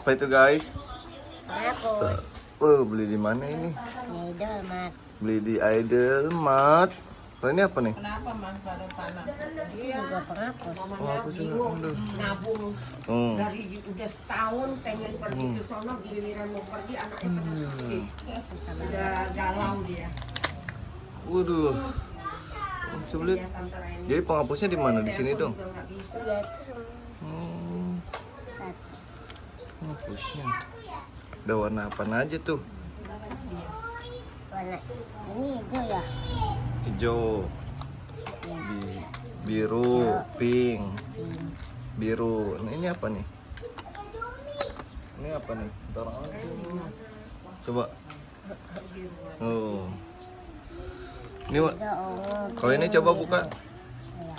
Apa itu guys? Penghapus. Beli di mana ini? Idol mat. Beli di Idol Mart. Kalau ini apa nih? Kenapa mas baru panas? Ini juga penghapus. Hapus juga. Aduh. Nabung dari udah setahun pengen pergi ke sono, giliran mau pergi anaknya pada sakit. Udah galau dia. Waduh. Coba lihat. Ya, Tante Reni. Jadi penghapusnya di mana? Di sini dong. Udah nggak bisa. Ya itu semua Hmm, satu. penghapusnya. Ada warna apa aja tuh? Warna ini hijau ya. Hijau, biru, pink, biru. Nah, ini apa nih? Ini apa nih? Ntar aja. Coba. Oh. Ini Wak. Hijau ungu. Kalau ini coba buka.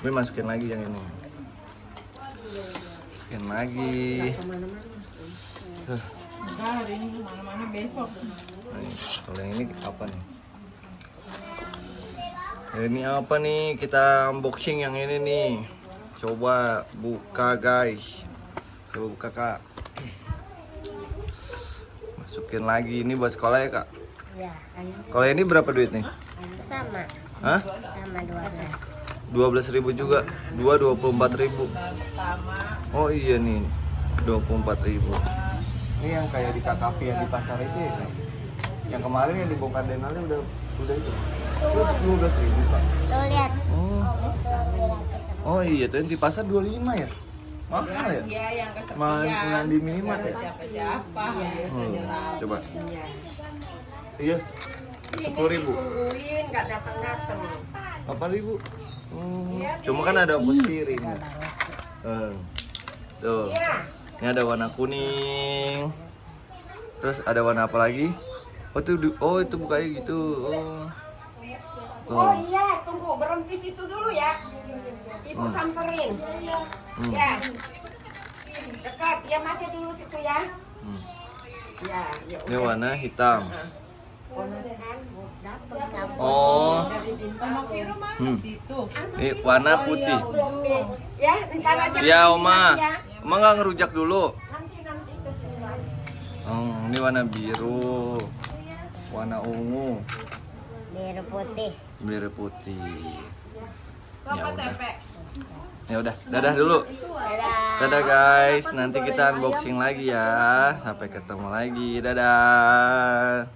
Ini masukin lagi yang ini. Masukin lagi. Enggak, hari ini mana-mana besok. Nih, kalau yang ini apa nih? Ini apa nih? Kita unboxing yang ini nih. Coba buka guys. Coba buka kak. Masukin lagi. Ini buat sekolah ya kak? Ya, Kalau ini berapa duit nih? sama. Hah? Sama 12. 12.000 juga. 24.000. Pertama, Oh iya nih. 24.000. Ini yang kayak di KKP yang di pasar itu ya kak? Yang kemarin yang dibongkar Denalnya udah itu. 12.000 kak. Tuh lihat. Oh iya, tuh yang di pasar 25 ya? Mahal ya? dia yang kesepian. Malah di minimart ya? Siapa-siapa. Coba. Iya. Iya. 10.000. Tungguin nggak datang-datang. 8.000. Cuma kan ada ongkos kirim. Tuh. Iya. Ini ada warna kuning. Terus ada warna apa lagi? Oh itu bukanya gitu. Oh. Oh Tuh. iya, tunggu berhenti situ dulu ya. Ibu samperin. Ya. Dekat, ya masih dulu situ ya. Hmm. Ya, ya Ini warna hitam. Ponakan datang. Oh. Dari bintang. Sama Viro mana Hmm. situ? Ini warna putih. Ya, ntar aja. Ya nanti Oma. ya. Oma nggak ngerujak dulu. Nanti ke sini. Ini warna biru. Warna ungu. Biru putih. Biru putih. Ya Apa udah. tempe? Ya udah, dadah dulu. Dadah. Dadah guys, nanti kita unboxing lagi ya. Sampai ketemu lagi. Dadah.